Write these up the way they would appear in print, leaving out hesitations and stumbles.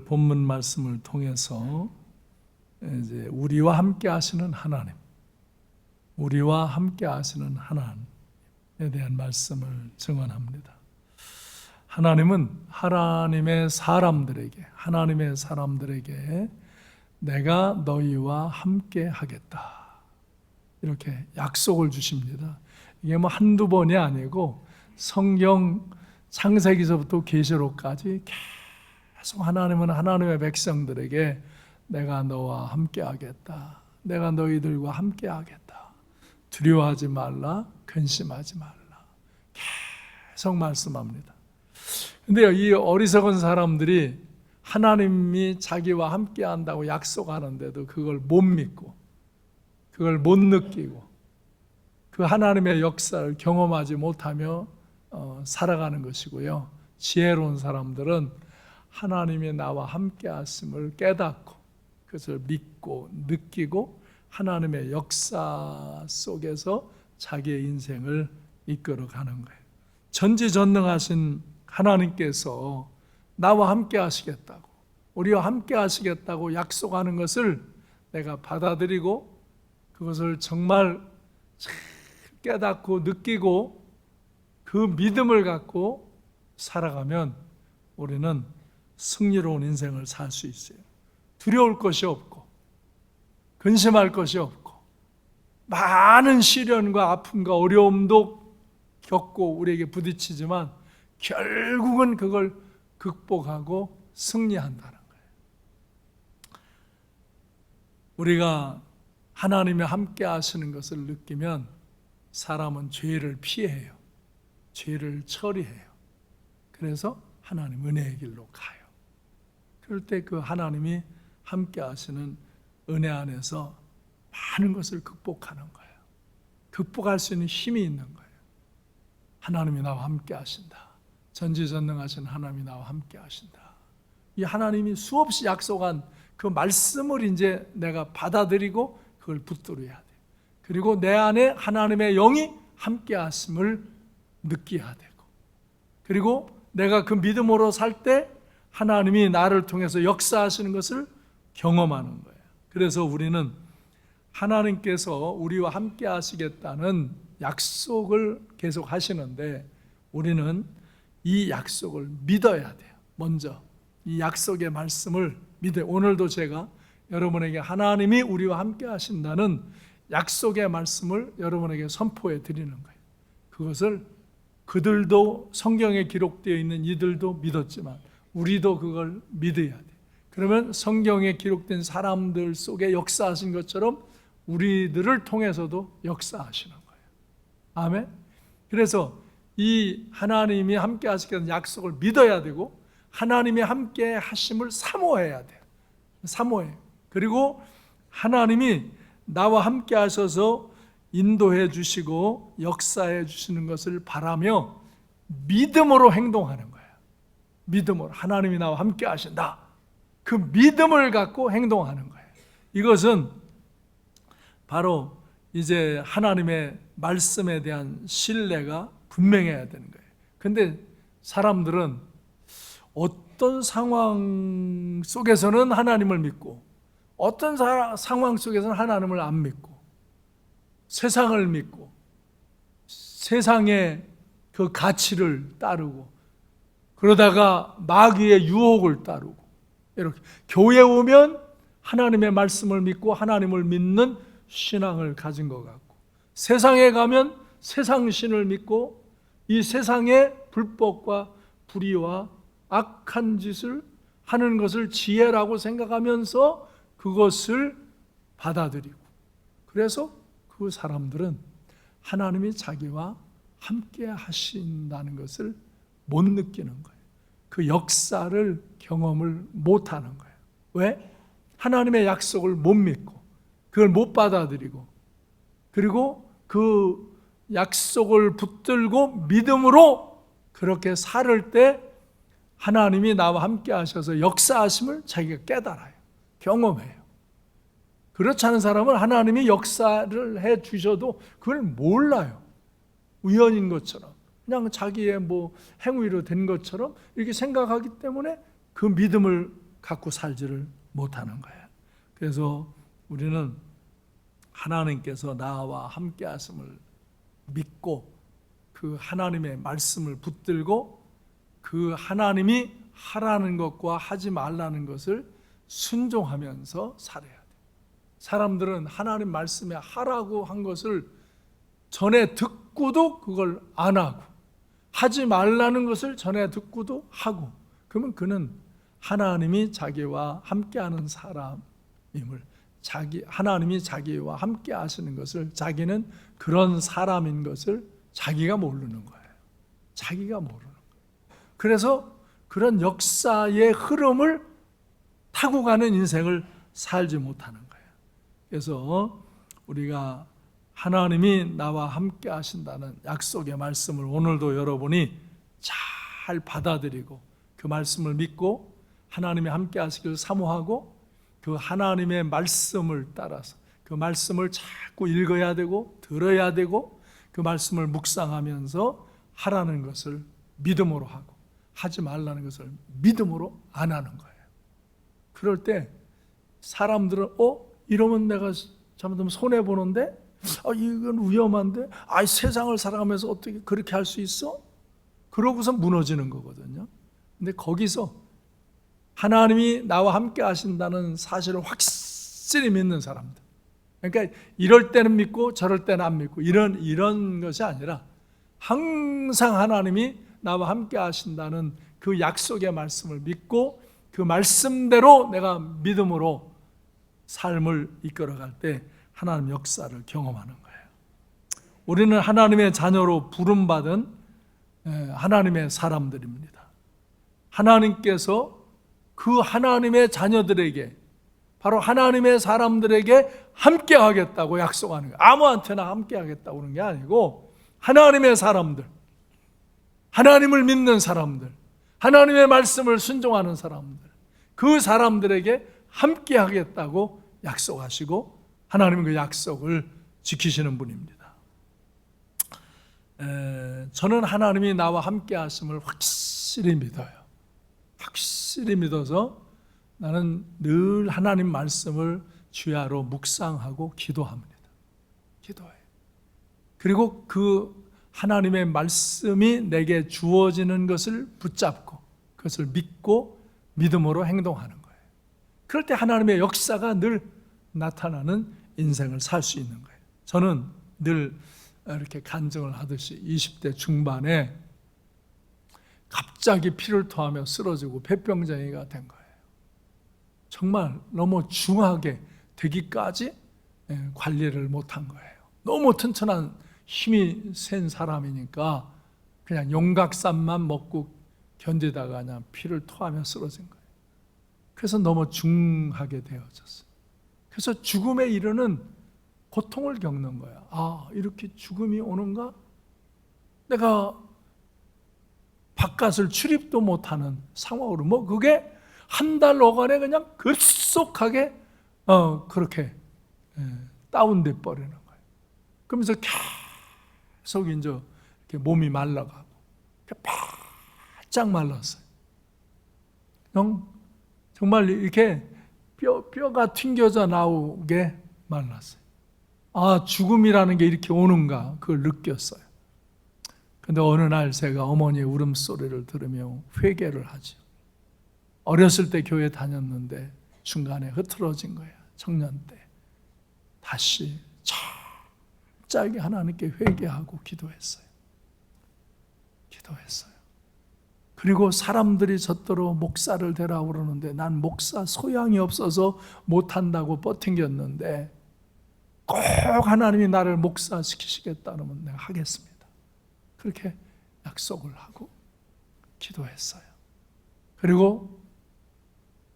본문 말씀을 통해서 이제 우리와 함께 하시는 하나님, 우리와 함께 하시는 하나님에 대한 말씀을 증언합니다. 하나님은 하나님의 사람들에게 내가 너희와 함께 하겠다, 이렇게 약속을 주십니다. 이게 뭐 한두 번이 아니고 성경 창세기서부터 계시록까지 계속 하나님은 하나님의 백성들에게 내가 너와 함께 하겠다, 내가 너희들과 함께 하겠다, 두려워하지 말라, 근심하지 말라, 계속 말씀합니다. 근데 이 어리석은 사람들이 하나님이 자기와 함께 한다고 약속하는데도 그걸 못 믿고, 그걸 못 느끼고, 그 하나님의 역사를 경험하지 못하며 살아가는 것이고요. 지혜로운 사람들은 하나님이 나와 함께 하심을 깨닫고 그것을 믿고 느끼고 하나님의 역사 속에서 자기의 인생을 이끌어가는 거예요. 전지전능하신 하나님께서 나와 함께 하시겠다고, 우리와 함께 하시겠다고 약속하는 것을 내가 받아들이고 그것을 정말 깨닫고 느끼고 그 믿음을 갖고 살아가면 우리는 승리로운 인생을 살 수 있어요. 두려울 것이 없고 근심할 것이 없고 많은 시련과 아픔과 어려움도 겪고 우리에게 부딪히지만 결국은 그걸 극복하고 승리한다는 거예요. 우리가 하나님이 함께 하시는 것을 느끼면 사람은 죄를 피해요. 죄를 처리해요. 그래서 하나님 은혜의 길로 가요. 그럴 때 그 하나님이 함께 하시는 은혜 안에서 많은 것을 극복하는 거예요. 극복할 수 있는 힘이 있는 거예요. 하나님이 나와 함께 하신다. 전지전능하신 하나님이 나와 함께 하신다. 이 하나님이 수없이 약속한 그 말씀을 이제 내가 받아들이고 그걸 붙들어야 돼. 그리고 내 안에 하나님의 영이 함께 하심을 느껴야 되고, 그리고 내가 그 믿음으로 살 때 하나님이 나를 통해서 역사하시는 것을 경험하는 거예요. 그래서 우리는 하나님께서 우리와 함께 하시겠다는 약속을 계속 하시는데 우리는 이 약속을 믿어야 돼요. 먼저 이 약속의 말씀을 믿어요. 오늘도 제가 여러분에게 하나님이 우리와 함께 하신다는 약속의 말씀을 여러분에게 선포해 드리는 거예요. 그것을 그들도 성경에 기록되어 있는 이들도 믿었지만 우리도 그걸 믿어야 돼. 그러면 성경에 기록된 사람들 속에 역사하신 것처럼 우리들을 통해서도 역사하시는 거예요. 아멘. 그래서 이 하나님이 함께 하시겠다는 약속을 믿어야 되고 하나님이 함께 하심을 사모해야 돼요. 사모해. 그리고 하나님이 나와 함께 하셔서 인도해 주시고 역사해 주시는 것을 바라며 믿음으로 행동하는 거예요. 믿음으로 하나님이 나와 함께 하신다. 그 믿음을 갖고 행동하는 거예요. 이것은 바로 이제 하나님의 말씀에 대한 신뢰가 분명해야 되는 거예요. 근데 사람들은 어떤 상황 속에서는 하나님을 믿고 어떤 상황 속에서는 하나님을 안 믿고 세상을 믿고 세상의 그 가치를 따르고 그러다가 마귀의 유혹을 따르고 이렇게 교회에 오면 하나님의 말씀을 믿고 하나님을 믿는 신앙을 가진 것 같고 세상에 가면 세상 신을 믿고 이 세상의 불법과 불의와 악한 짓을 하는 것을 지혜라고 생각하면서 그것을 받아들이고 그래서 그 사람들은 하나님이 자기와 함께 하신다는 것을 못 느끼는 거예요. 그 역사를 경험을 못 하는 거예요. 왜? 하나님의 약속을 못 믿고 그걸 못 받아들이고 그리고 그 약속을 붙들고 믿음으로 그렇게 살을 때 하나님이 나와 함께 하셔서 역사하심을 자기가 깨달아요. 경험해요. 그렇지 않은 사람은 하나님이 역사를 해 주셔도 그걸 몰라요. 우연인 것처럼 그냥 자기의 뭐 행위로 된 것처럼 이렇게 생각하기 때문에 그 믿음을 갖고 살지를 못하는 거예요. 그래서 우리는 하나님께서 나와 함께 하심을 믿고 그 하나님의 말씀을 붙들고 그 하나님이 하라는 것과 하지 말라는 것을 순종하면서 살아야 돼요. 사람들은 하나님 말씀에 하라고 한 것을 전에 듣고도 그걸 안 하고, 하지 말라는 것을 전에 듣고도 하고, 그러면 그는 하나님이 자기와 함께하는 사람임을, 하나님이 자기와 함께 하시는 것을, 자기는 그런 사람인 것을 자기가 모르는 거예요. 자기가 모르는 거예요. 그래서 그런 역사의 흐름을 타고 가는 인생을 살지 못하는 거예요. 그래서 우리가 하나님이 나와 함께 하신다는 약속의 말씀을 오늘도 여러분이 잘 받아들이고 그 말씀을 믿고 하나님이 함께 하시길 사모하고 그 하나님의 말씀을 따라서 그 말씀을 자꾸 읽어야 되고 들어야 되고 그 말씀을 묵상하면서 하라는 것을 믿음으로 하고 하지 말라는 것을 믿음으로 안 하는 거예요. 그럴 때 사람들은 이러면 내가 잘못하면 손해보는데 이건 위험한데 세상을 살아가면서 어떻게 그렇게 할 수 있어? 그러고서 무너지는 거거든요. 근데 거기서 하나님이 나와 함께 하신다는 사실을 확실히 믿는 사람들, 그러니까 이럴 때는 믿고 저럴 때는 안 믿고 이런 것이 아니라 항상 하나님이 나와 함께 하신다는 그 약속의 말씀을 믿고 그 말씀대로 내가 믿음으로 삶을 이끌어갈 때 하나님 역사를 경험하는 거예요. 우리는 하나님의 자녀로 부름받은 하나님의 사람들입니다. 하나님께서 그 하나님의 자녀들에게, 바로 하나님의 사람들에게 함께 하겠다고 약속하는 거예요. 아무한테나 함께 하겠다고 하는 게 아니고 하나님의 사람들, 하나님을 믿는 사람들, 하나님의 말씀을 순종하는 사람들, 그 사람들에게 함께 하겠다고 약속하시고 하나님은 그 약속을 지키시는 분입니다. 저는 하나님이 나와 함께 하심을 확실히 믿어요. 확실히 믿어서 나는 늘 하나님 말씀을 주야로 묵상하고 기도합니다. 기도해요. 그리고 그 하나님의 말씀이 내게 주어지는 것을 붙잡고 그것을 믿고 믿음으로 행동하는 거예요. 그럴 때 하나님의 역사가 늘 나타나는 인생을 살 수 있는 거예요. 저는 늘 이렇게 간증을 하듯이 20대 중반에 갑자기 피를 토하며 쓰러지고 폐병장애가 된 거예요. 정말 너무 중하게 되기까지 관리를 못한 거예요. 너무 튼튼한 힘이 센 사람이니까 그냥 용각산만 먹고 견디다가 그냥 피를 토하며 쓰러진 거예요. 그래서 너무 중하게 되어졌어요. 그래서 죽음에 이르는 고통을 겪는 거야. 이렇게 죽음이 오는가? 내가 바깥을 출입도 못하는 상황으로 그게 한 달 어간에 그냥 급속하게 그렇게 다운돼 버리는 거예요. 그러면서 계속 이제 이렇게 몸이 말라가고 바짝 말랐어요. 정말 이렇게 뼈가 튕겨져 나오게 말랐어요. 죽음이라는 게 이렇게 오는가 그걸 느꼈어요. 근데 어느 날 제가 어머니의 울음소리를 들으며 회개를 하죠. 어렸을 때 교회 다녔는데 중간에 흐트러진 거예요. 청년 때 다시 철저하게 하나님께 회개하고 기도했어요. 그리고 사람들이 젖도록 목사를 되라고 그러는데 난 목사 소양이 없어서 못한다고 버팅겼는데 꼭 하나님이 나를 목사 시키시겠다 그러면 내가 하겠습니다. 그렇게 약속을 하고 기도했어요. 그리고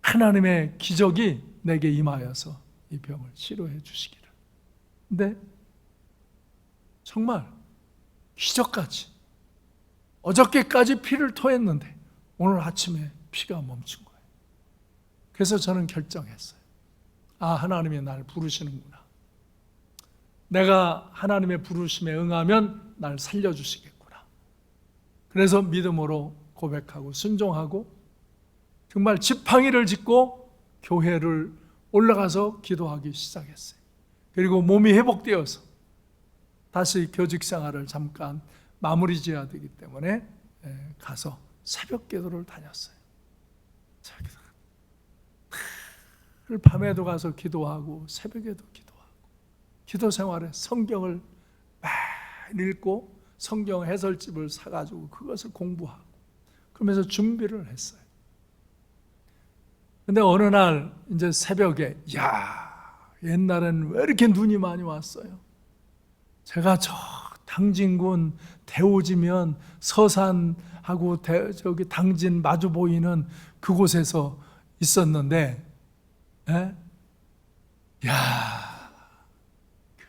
하나님의 기적이 내게 임하여서 이 병을 치료해 주시기를. 근데 정말 기적같이 어저께까지 피를 토했는데 오늘 아침에 피가 멈춘 거예요. 그래서 저는 결정했어요. 하나님이 나를 부르시는구나. 내가 하나님의 부르심에 응하면 날 살려주시겠구나. 그래서 믿음으로 고백하고 순종하고 정말 지팡이를 짚고 교회를 올라가서 기도하기 시작했어요. 그리고 몸이 회복되어서 다시 교직 생활을 잠깐 마무리 지어야 되기 때문에 가서 새벽 기도를 다녔어요. 밤에도 가서 기도하고 새벽에도 기도하고 기도 생활에 성경을 많이 읽고 성경 해설집을 사가지고 그것을 공부하고 그러면서 준비를 했어요. 근데 어느 날 이제 새벽에 옛날엔 왜 이렇게 눈이 많이 왔어요? 제가 저 당진군 대오지면 서산하고 저기 당진 마주 보이는 그곳에서 있었는데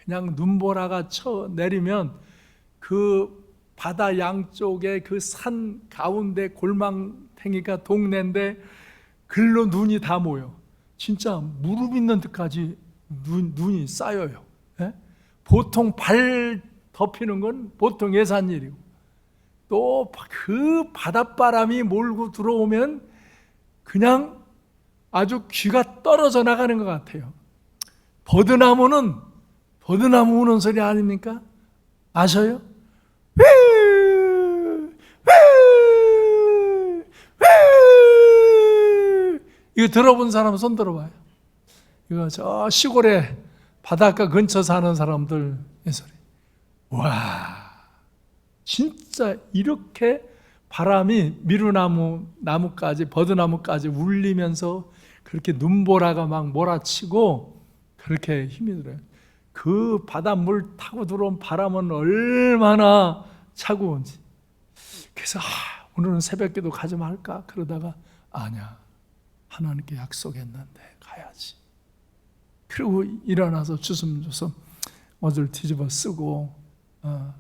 그냥 눈보라가 쳐 내리면 그 바다 양쪽에 그 산 가운데 골망탱이가 동네인데 글로 눈이 다 모여. 진짜 무릎 있는 데까지 눈이 쌓여요. 보통 발 덮이는 건 보통 예산 일이고 또 그 바닷바람이 몰고 들어오면 그냥 아주 귀가 떨어져 나가는 것 같아요. 버드나무 우는 소리 아닙니까? 아셔요? 이거 들어본 사람 손 들어봐요. 이거 저 시골에 바닷가 근처 사는 사람들의 소리. 와, 진짜 이렇게 바람이 나무까지 버드나무까지 울리면서 그렇게 눈보라가 막 몰아치고 그렇게 힘이 들어요. 그 바닷물 타고 들어온 바람은 얼마나 차가운지. 그래서 오늘은 새벽기도 가지 말까 그러다가 아니야, 하나님께 약속했는데 가야지. 그리고 일어나서 주섬주섬 옷을 뒤집어 쓰고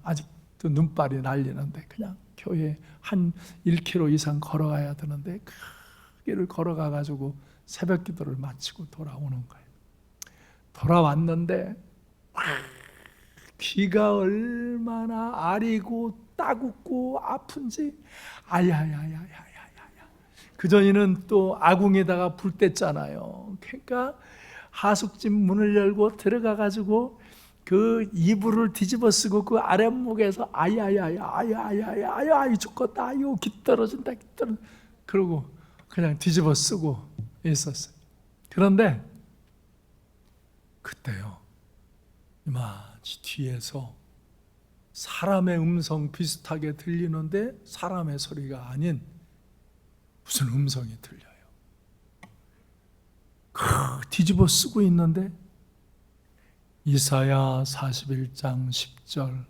아직도 눈발이 날리는데 그냥 교회 한 1km 이상 걸어가야 되는데 그 길을 걸어가가지고 새벽 기도를 마치고 돌아오는 거예요. 돌아왔는데 귀가 얼마나 아리고 따갑고 아픈지 아야야야야야야. 그전에는 또 아궁에다가 불 뗐잖아요. 그러니까 하숙집 문을 열고 들어가가지고 그 이불을 뒤집어 쓰고 그 아랫목에서 아야야야 죽겠다, 아유 기 떨어진다, 그러고 그냥 뒤집어 쓰고 있었어요. 그런데 그때요, 이마치 뒤에서 사람의 음성 비슷하게 들리는데 사람의 소리가 아닌 무슨 음성이 들려요. 뒤집어 쓰고 있는데 이사야 41장 10절,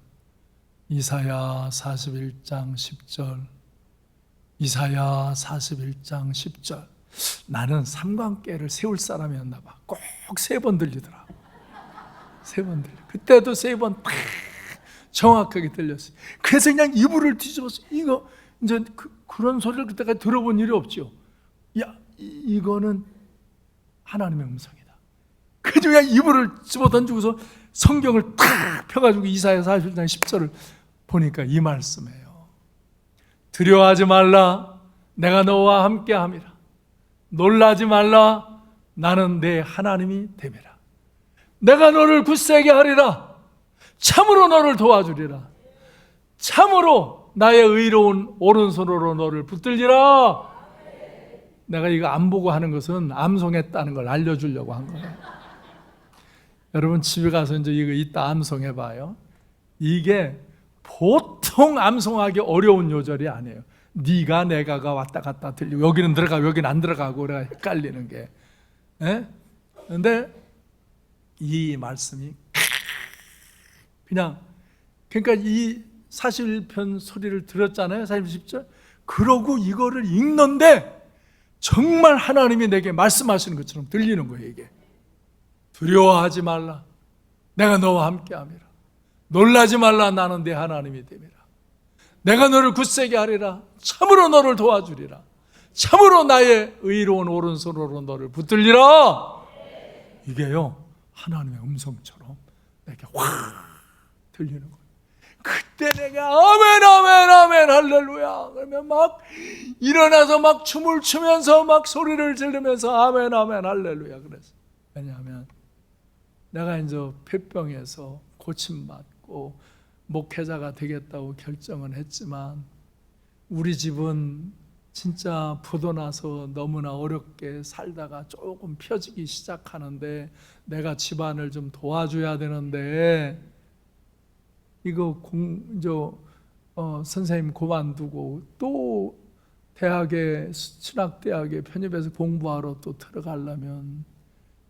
이사야 41장 10절, 이사야 41장 10절. 나는 삼관계를 세울 사람이었나 봐. 꼭 3번 들리더라. 3번 들려. 그때도 3번 딱 정확하게 들렸어요. 그래서 그냥 이불을 뒤집어서 이거 이제 그런 소리를 그때까지 들어본 일이 없죠. 야, 이거는 하나님의 음성이다. 그래서 그냥 이불을 집어 던지고서 성경을 탁 펴가지고 이사야 41장 10절을 보니까 이 말씀이에요. 두려워하지 말라, 내가 너와 함께함이라. 놀라지 말라, 나는 내 하나님이 됨이라. 내가 너를 굳세게 하리라. 참으로 너를 도와주리라. 참으로 나의 의로운 오른손으로 너를 붙들리라. 내가 이거 안 보고 하는 것은 암송했다는 걸 알려주려고 한 거예요. 여러분 집에 가서 이제 이거 이따 암송해봐요. 이게 보통 암송하기 어려운 요절이 아니에요. 네가 내가가 왔다 갔다 들리고 여기는 들어가고 여기는 안 들어가고 그래가 헷갈리는 게. 그런데 이 말씀이 그냥 그러니까 이 41편 소리를 들었잖아요. 40절. 그러고 이거를 읽는데 정말 하나님이 내게 말씀하시는 것처럼 들리는 거예요. 이게 두려워하지 말라, 내가 너와 함께함이라. 놀라지 말라, 나는 내 하나님이 됨이라. 내가 너를 굳세게 하리라. 참으로 너를 도와주리라. 참으로 나의 의로운 오른손으로 너를 붙들리라. 이게요 하나님의 음성처럼 이렇게 확 들리는 거예요. 그때 내가 아멘 아멘 아멘 할렐루야 그러면 막 일어나서 막 춤을 추면서 막 소리를 지르면서 아멘 아멘 할렐루야 그랬어. 왜냐하면 내가 이제 폐병에서 고침받고 목회자가 되겠다고 결정은 했지만 우리 집은 진짜 부도나서 너무나 어렵게 살다가 조금 펴지기 시작하는데 내가 집안을 좀 도와줘야 되는데 이거 선생님 그만두고 또 신학대학에 편입해서 공부하러 또 들어가려면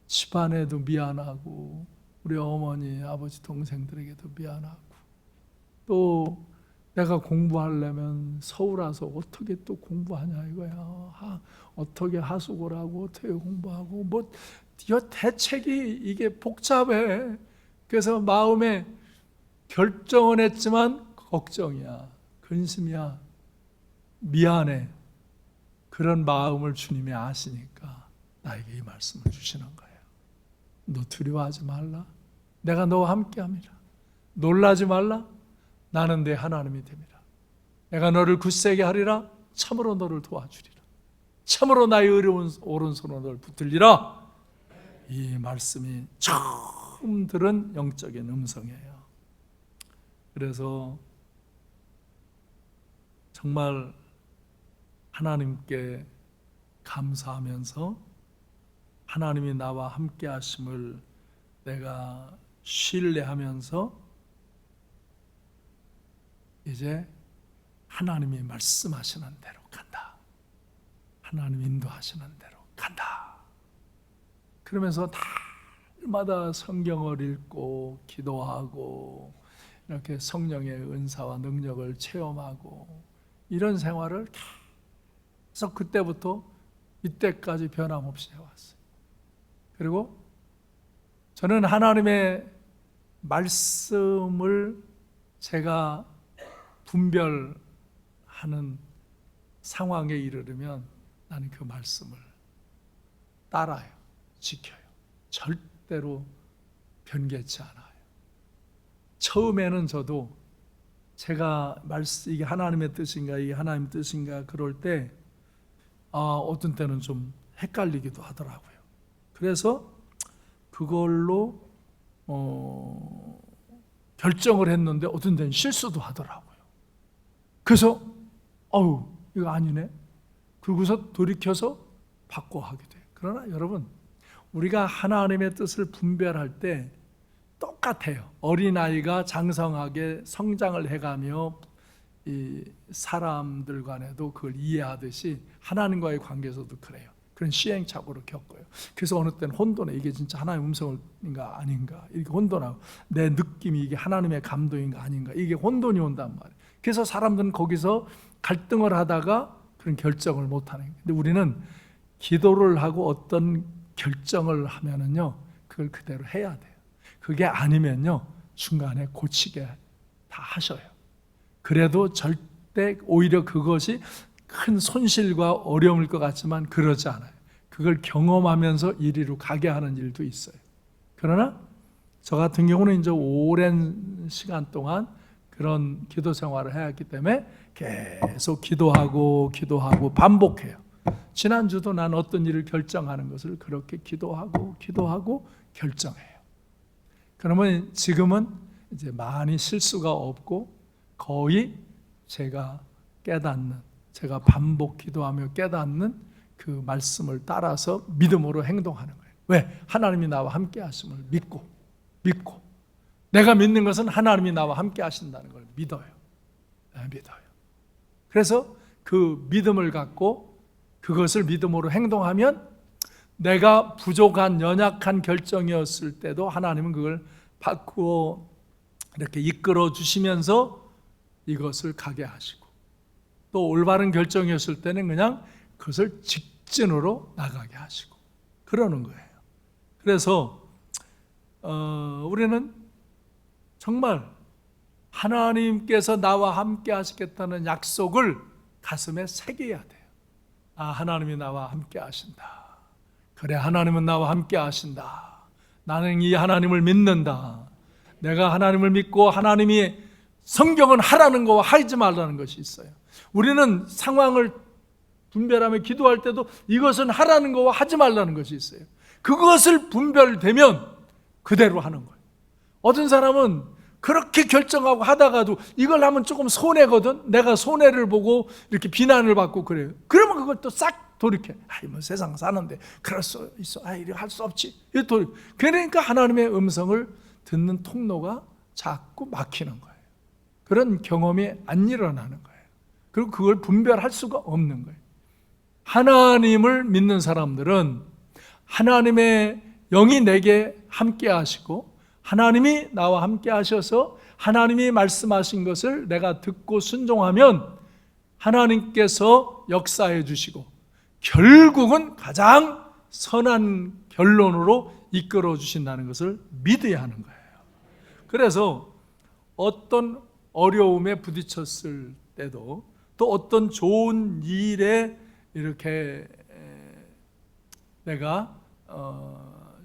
집안에도 미안하고 우리 어머니 아버지 동생들에게도 미안하고 또 내가 공부하려면 서울 와서 어떻게 또 공부하냐 이거야. 어떻게 하숙을 하고 어떻게 공부하고 뭐 대책이 이게 복잡해. 그래서 마음에 결정은 했지만 걱정이야, 근심이야, 미안해. 그런 마음을 주님이 아시니까 나에게 이 말씀을 주시는 거예요. 너 두려워하지 말라. 내가 너와 함께합니다. 놀라지 말라. 나는 내 하나님이 됩니다. 내가 너를 굳세게 하리라. 참으로 너를 도와주리라. 참으로 나의 의로운 오른손으로 너를 붙들리라. 이 말씀이 처음 들은 영적인 음성이에요. 그래서 정말 하나님께 감사하면서 하나님이 나와 함께 하심을 내가 신뢰하면서 이제 하나님이 말씀하시는 대로 간다. 하나님 인도하시는 대로 간다. 그러면서 날마다 성경을 읽고 기도하고 이렇게 성령의 은사와 능력을 체험하고 이런 생활을 계속 그때부터 이때까지 변함없이 해왔어요. 그리고 저는 하나님의 말씀을 제가 분별하는 상황에 이르르면 나는 그 말씀을 따라요. 지켜요. 절대로 변개치 않아요. 처음에는 저도 제가 이게 하나님의 뜻인가 이게 하나님 뜻인가 그럴 때 어떤 때는 좀 헷갈리기도 하더라고요. 그래서 그걸로 결정을 했는데 어떤 때는 실수도 하더라고요. 그래서 이거 아니네. 그러고서 돌이켜서 바꿔 하게 돼요. 그러나 여러분 우리가 하나님의 뜻을 분별할 때 똑같아요. 어린아이가 장성하게 성장을 해가며 이 사람들 간에도 그걸 이해하듯이 하나님과의 관계에서도 그래요. 그런 시행착오를 겪어요. 그래서 어느 때는 혼돈해. 이게 진짜 하나님의 음성인가 아닌가 이렇게 혼돈하고 내 느낌이 이게 하나님의 감동인가 아닌가 이게 혼돈이 온단 말이에요. 그래서 사람들은 거기서 갈등을 하다가 그런 결정을 못하는 거예요. 근데 우리는 기도를 하고 어떤 결정을 하면은요 그걸 그대로 해야 돼요. 그게 아니면요 중간에 고치게 다 하셔요. 그래도 절대 오히려 그것이 큰 손실과 어려움일 것 같지만 그러지 않아요. 그걸 경험하면서 이리로 가게 하는 일도 있어요. 그러나 저 같은 경우는 이제 오랜 시간 동안 그런 기도 생활을 해왔기 때문에 계속 기도하고 반복해요. 지난주도 난 어떤 일을 결정하는 것을 그렇게 기도하고 결정해요. 그러면 지금은 이제 많이 실수가 없고 거의 제가 반복 기도하며 깨닫는 그 말씀을 따라서 믿음으로 행동하는 거예요. 왜? 하나님이 나와 함께 하심을 믿고 내가 믿는 것은 하나님이 나와 함께 하신다는 걸 믿어요. 그래서 그 믿음을 갖고 그것을 믿음으로 행동하면 내가 부족한 연약한 결정이었을 때도 하나님은 그걸 바꾸어 이렇게 이끌어 주시면서 이것을 가게 하시고 또 올바른 결정이었을 때는 그냥 그것을 직진으로 나가게 하시고 그러는 거예요. 그래서 우리는 정말 하나님께서 나와 함께 하시겠다는 약속을 가슴에 새겨야 돼요. 하나님이 나와 함께 하신다. 그래, 하나님은 나와 함께 하신다. 나는 이 하나님을 믿는다. 내가 하나님을 믿고 하나님이 성경은 하라는 거와 하지 말라는 것이 있어요. 우리는 상황을 분별하며 기도할 때도 이것은 하라는 거와 하지 말라는 것이 있어요. 그것을 분별되면 그대로 하는 거예요. 어떤 사람은 그렇게 결정하고 하다가도 이걸 하면 조금 손해거든. 내가 손해를 보고 이렇게 비난을 받고 그래요. 그러면 그걸 또 싹 돌이켜. 뭐 세상 사는데 그럴 수 있어. 이렇게 할 수 없지. 그러니까 하나님의 음성을 듣는 통로가 자꾸 막히는 거예요. 그런 경험이 안 일어나는 거예요. 그리고 그걸 분별할 수가 없는 거예요. 하나님을 믿는 사람들은 하나님의 영이 내게 함께 하시고 하나님이 나와 함께 하셔서 하나님이 말씀하신 것을 내가 듣고 순종하면 하나님께서 역사해 주시고 결국은 가장 선한 결론으로 이끌어 주신다는 것을 믿어야 하는 거예요. 그래서 어떤 어려움에 부딪혔을 때도 또 어떤 좋은 일에 이렇게 내가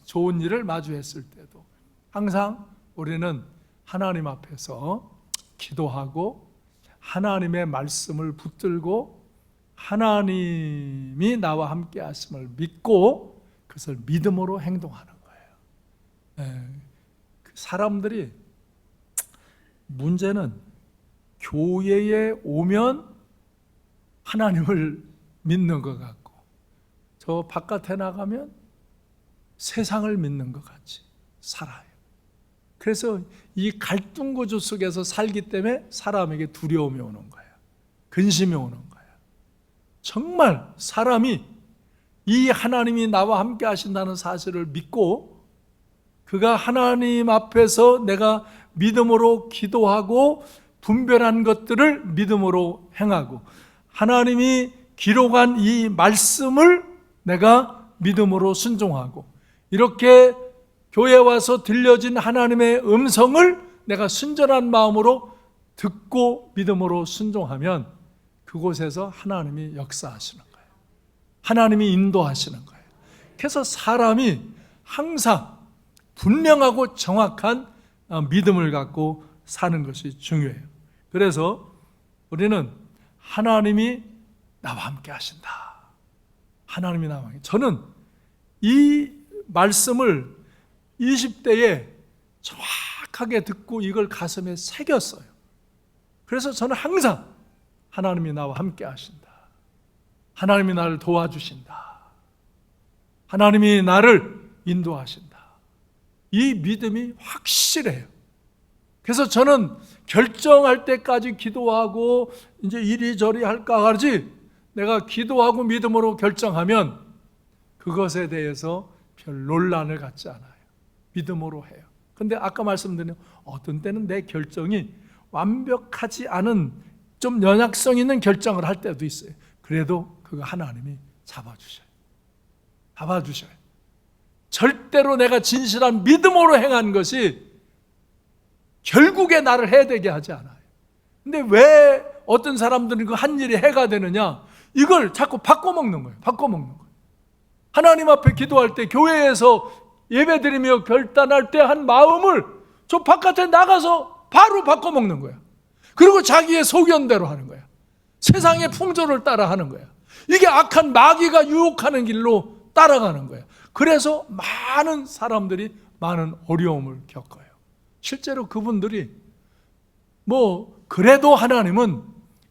좋은 일을 마주했을 때도 항상 우리는 하나님 앞에서 기도하고 하나님의 말씀을 붙들고 하나님이 나와 함께 하심을 믿고 그것을 믿음으로 행동하는 거예요. 사람들이 문제는 교회에 오면 하나님을 믿는 것 같고 저 바깥에 나가면 세상을 믿는 것 같이 살아요. 그래서 이 갈등구조 속에서 살기 때문에 사람에게 두려움이 오는 거예요. 근심이 오는 거예요. 정말 사람이 이 하나님이 나와 함께 하신다는 사실을 믿고 그가 하나님 앞에서 내가 믿음으로 기도하고 분별한 것들을 믿음으로 행하고 하나님이 기록한 이 말씀을 내가 믿음으로 순종하고 이렇게 교회에 와서 들려진 하나님의 음성을 내가 순전한 마음으로 듣고 믿음으로 순종하면 그곳에서 하나님이 역사하시는 거예요. 하나님이 인도하시는 거예요. 그래서 사람이 항상 분명하고 정확한 믿음을 갖고 사는 것이 중요해요. 그래서 우리는 하나님이 나와 함께 하신다. 하나님이 나와 함께. 저는 이 말씀을 20대에 정확하게 듣고 이걸 가슴에 새겼어요. 그래서 저는 항상 하나님이 나와 함께 하신다. 하나님이 나를 도와주신다. 하나님이 나를 인도하신다. 이 믿음이 확실해요. 그래서 저는 결정할 때까지 기도하고 이제 이리저리 할까 하지 내가 기도하고 믿음으로 결정하면 그것에 대해서 별 논란을 갖지 않아요. 믿음으로 해요. 근데 아까 말씀드린 어떤 때는 내 결정이 완벽하지 않은 좀 연약성 있는 결정을 할 때도 있어요. 그래도 그거 하나님이 잡아주셔요. 절대로 내가 진실한 믿음으로 행한 것이 결국에 나를 해되게 하지 않아요. 근데 왜 어떤 사람들은 그 한 일이 해가 되느냐? 이걸 자꾸 바꿔먹는 거예요. 하나님 앞에 기도할 때 교회에서 예배드리며 결단할 때 한 마음을 저 바깥에 나가서 바로 바꿔먹는 거예요. 그리고 자기의 소견대로 하는 거야. 세상의 풍조를 따라 하는 거야. 이게 악한 마귀가 유혹하는 길로 따라가는 거야. 그래서 많은 사람들이 많은 어려움을 겪어요. 실제로 그분들이 그래도 하나님은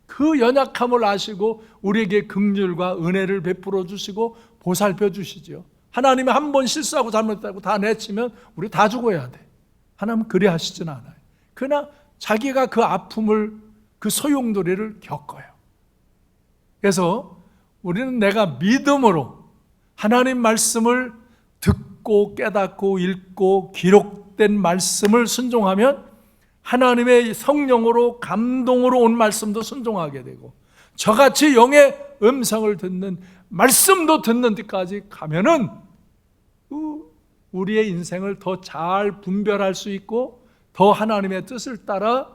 그 연약함을 아시고 우리에게 긍휼과 은혜를 베풀어 주시고 보살펴 주시죠. 하나님이 한 번 실수하고 잘못했다고 다 내치면 우리 다 죽어야 돼. 하나님은 그래 하시진 않아요. 그러나 자기가 그 아픔을 그 소용돌이를 겪어요. 그래서 우리는 내가 믿음으로 하나님 말씀을 듣고 깨닫고 읽고 기록된 말씀을 순종하면 하나님의 성령으로 감동으로 온 말씀도 순종하게 되고 저같이 영의 음성을 듣는 말씀도 듣는 데까지 가면은 우리의 인생을 더 잘 분별할 수 있고 더 하나님의 뜻을 따라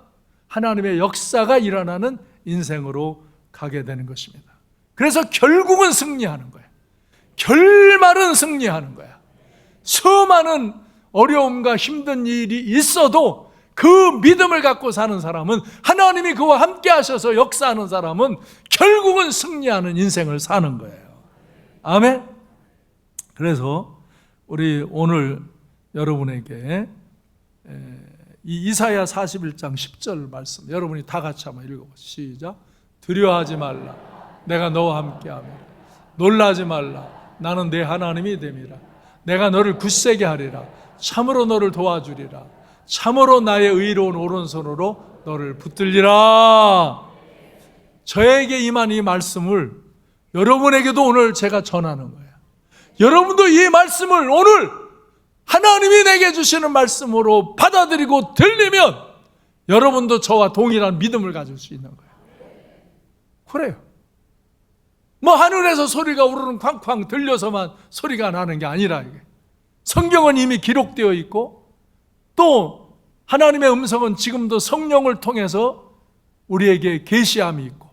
하나님의 역사가 일어나는 인생으로 가게 되는 것입니다. 그래서 결국은 승리하는 거예요. 결말은 승리하는 거야. 수많은 어려움과 힘든 일이 있어도 그 믿음을 갖고 사는 사람은, 하나님이 그와 함께 하셔서 역사하는 사람은 결국은 승리하는 인생을 사는 거예요. 아멘. 그래서 우리 오늘 여러분에게 이 이사야 41장 10절 말씀, 여러분이 다 같이 한번 읽어보세요. 시작. 두려워하지 말라, 내가 너와 함께함이라. 놀라지 말라, 나는 내 하나님이 됨이라. 내가 너를 굳세게 하리라. 참으로 너를 도와주리라. 참으로 나의 의로운 오른손으로 너를 붙들리라. 저에게 임한 이 말씀을 여러분에게도 오늘 제가 전하는 거예요. 여러분도 이 말씀을 오늘 하나님이 내게 주시는 말씀으로 받아들이고 들리면 여러분도 저와 동일한 믿음을 가질 수 있는 거예요. 그래요. 뭐 하늘에서 소리가 우르릉 쾅쾅 들려서만 소리가 나는 게 아니라, 이게 성경은 이미 기록되어 있고, 또 하나님의 음성은 지금도 성령을 통해서 우리에게 계시함이 있고,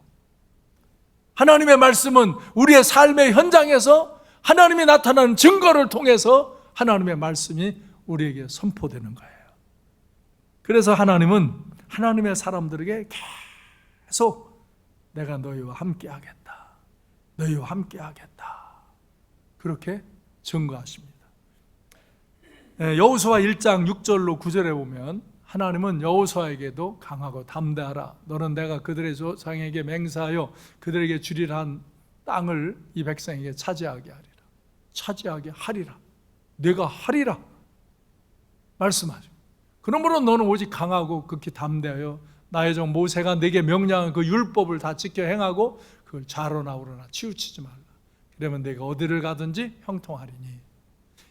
하나님의 말씀은 우리의 삶의 현장에서 하나님이 나타나는 증거를 통해서 하나님의 말씀이 우리에게 선포되는 거예요. 그래서 하나님은 하나님의 사람들에게 계속 내가 너희와 함께 하겠다, 너희와 함께 하겠다, 그렇게 증거하십니다. 여호수아 1장 6절로 9절에 보면 하나님은 여호수아에게도 강하고 담대하라, 너는 내가 그들의 조상에게 맹세하여 그들에게 주리라 한 땅을 이 백성에게 차지하게 하리라. 차지하게 하리라. 내가 하리라 말씀하죠. 그러므로 너는 오직 강하고 극히 담대하여 나의 종 모세가 내게 명령한 그 율법을 다 지켜 행하고 그걸 좌로나 우로나 치우치지 말라. 그러면 내가 어디를 가든지 형통하리니.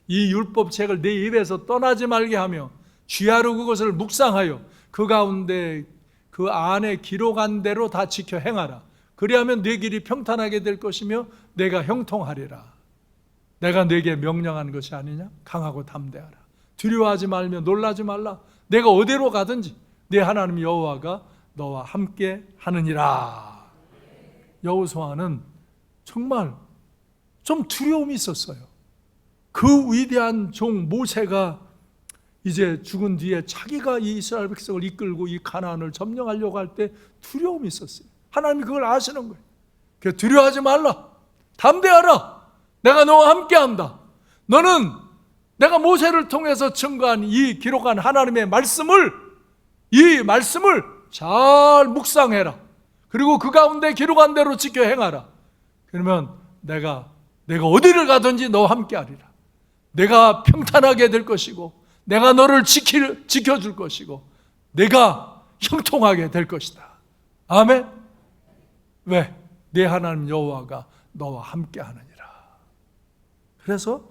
이 율법책을 내 입에서 떠나지 말게 하며 주야로 그것을 묵상하여 그 가운데 그 안에 기록한 대로 다 지켜 행하라. 그리하면 네 길이 평탄하게 될 것이며 내가 형통하리라. 내가 네게 명령한 것이 아니냐? 강하고 담대하라. 두려워하지 말며 놀라지 말라. 내가 어디로 가든지 네 하나님 여호와가 너와 함께 하느니라. 여호수아는 정말 좀 두려움이 있었어요. 그 위대한 종 모세가 이제 죽은 뒤에 자기가 이 이스라엘 백성을 이끌고 이 가나안을 점령하려고 할 때 두려움이 있었어요. 하나님이 그걸 아시는 거예요. 그래서 두려워하지 말라. 담대하라. 내가 너와 함께한다. 너는 내가 모세를 통해서 증거한 이 기록한 하나님의 말씀을, 이 말씀을 잘 묵상해라. 그리고 그 가운데 기록한 대로 지켜 행하라. 그러면 내가 어디를 가든지 너와 함께하리라. 내가 평탄하게 될 것이고, 내가 너를 지켜줄 것이고, 내가 형통하게 될 것이다. 아멘. 왜? 내 하나님 여호와가 너와 함께하느니라. 그래서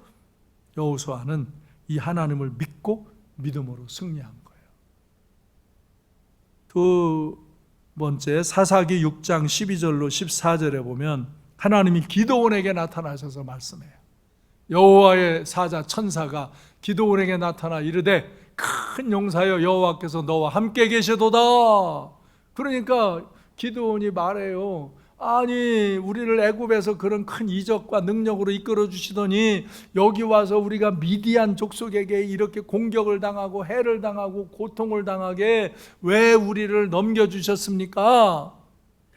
여호수아는 이 하나님을 믿고 믿음으로 승리한 거예요. 두 번째, 사사기 6장 12절로 14절에 보면 하나님이 기드온에게 나타나셔서 말씀해요. 여호와의 사자 천사가 기드온에게 나타나 이르되 큰 용사여 여호와께서 너와 함께 계시도다. 그러니까 기드온이 말해요. 아니, 우리를 애굽에서 그런 큰 이적과 능력으로 이끌어 주시더니 여기 와서 우리가 미디안 족속에게 이렇게 공격을 당하고 해를 당하고 고통을 당하게 왜 우리를 넘겨주셨습니까?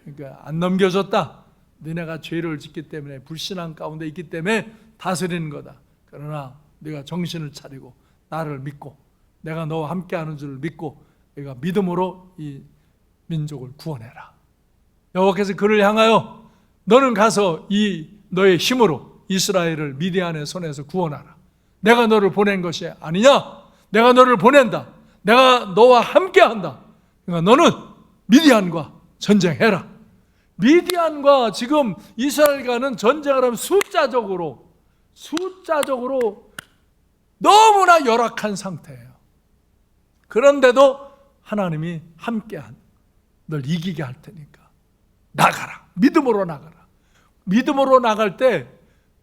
그러니까 안 넘겨줬다. 너네가 죄를 짓기 때문에, 불신앙 가운데 있기 때문에 다스리는 거다. 그러나 네가 정신을 차리고 나를 믿고 내가 너와 함께하는 줄 믿고 네가 믿음으로 이 민족을 구원해라. 여호와께서 그를 향하여 너는 가서 이 너의 힘으로 이스라엘을 미디안의 손에서 구원하라. 내가 너를 보낸 것이 아니냐? 내가 너를 보낸다. 내가 너와 함께한다. 그러니까 너는 미디안과 전쟁해라. 미디안과 지금 이스라엘과는 전쟁을 하면 숫자적으로 너무나 열악한 상태예요. 그런데도 하나님이 함께한, 널 이기게 할 테니까 나가라. 믿음으로 나가라. 믿음으로 나갈 때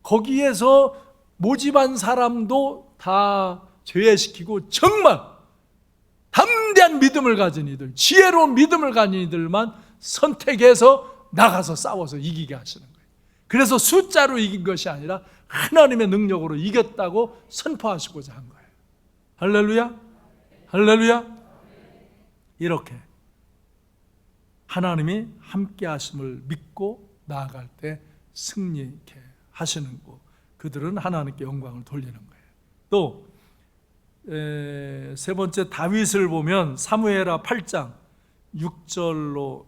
거기에서 모집한 사람도 다 제외시키고 정말 담대한 믿음을 가진 이들, 지혜로운 믿음을 가진 이들만 선택해서 나가서 싸워서 이기게 하시는 거예요. 그래서 숫자로 이긴 것이 아니라 하나님의 능력으로 이겼다고 선포하시고자 한 거예요. 할렐루야. 할렐루야. 이렇게 하나님이 함께 하심을 믿고 나아갈 때 승리케 하시는 거, 그들은 하나님께 영광을 돌리는 거예요. 또 세 번째, 다윗을 보면 사무엘하 8장 6절과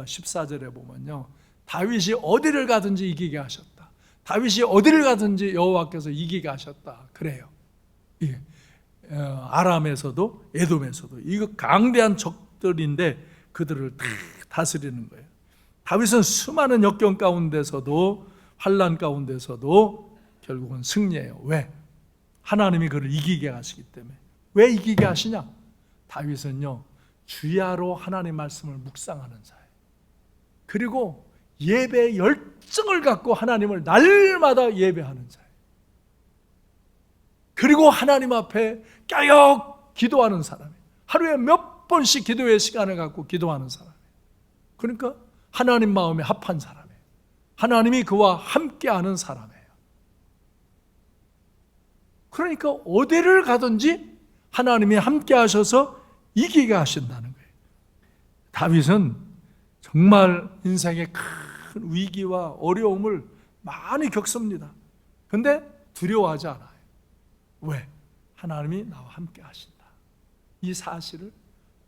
14절에 보면요, 다윗이 어디를 가든지 이기게 하셨다. 다윗이 어디를 가든지 여호와께서 이기게 하셨다. 그래요. 예. 아람에서도 에돔에서도 이거 강대한 적들인데 그들을 다 다스리는 거예요. 다윗은 수많은 역경 가운데서도, 환난 가운데서도 결국은 승리해요. 왜? 하나님이 그를 이기게 하시기 때문에. 왜 이기게 하시냐? 다윗은요, 주야로 하나님 말씀을 묵상하는 자예요. 그리고 예배의 열정을 갖고 하나님을 날마다 예배하는 자예요. 그리고 하나님 앞에 깨역 기도하는 사람이에요. 하루에 몇 번씩 기도의 시간을 갖고 기도하는 사람이에요. 그러니까 하나님 마음에 합한 사람이에요. 하나님이 그와 함께하는 사람이에요. 그러니까 어디를 가든지 하나님이 함께 하셔서 이기게 하신다는 거예요. 다윗은 정말 인생의 큰 위기와 어려움을 많이 겪습니다. 그런데 두려워하지 않아요. 왜? 하나님이 나와 함께 하신다. 이 사실을